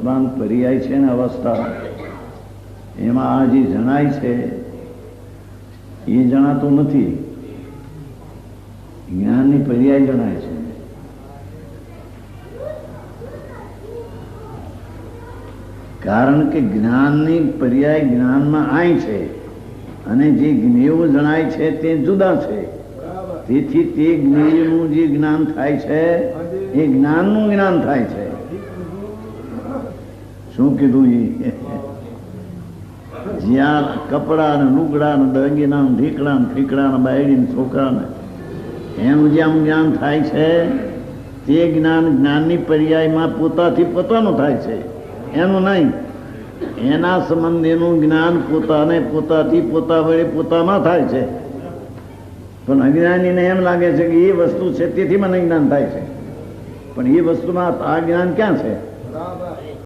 વર્તમાન પર્યાય છે ને અવસ્થા, એમાં આ જે જણાય છે એ જણાતું નથી, જ્ઞાનની પર્યાય જણાય છે. કારણ કે જ્ઞાનની પર્યાય જ્ઞાનમાં આય છે અને જે જ્ઞેય જણાય છે તે જુદા છે. તેથી તે જ્ઞેયનું જે જ્ઞાન થાય છે એ જ્ઞાનનું જ્ઞાન થાય છે. શું કીધું? એ જ્યાં કપડા ને લુગડા ને દગીના ને ઢીકડા ને ફીકડા ને બાયડી ને છોકરા ને એનું જેમ જ્ઞાન થાય છે તે જ્ઞાન જ્ઞાનની પર્યાયમાં પોતાથી પોતાનું થાય છે, એનું નહીં. એના સંબંધીનું જ્ઞાન પોતાને પોતાથી પોતા વડે પોતામાં થાય છે. પણ અજ્ઞાનીને એમ લાગે છે કે એ વસ્તુ છે તેથી મને જ્ઞાન થાય છે, પણ એ વસ્તુમાં આ જ્ઞાન ક્યાં છે?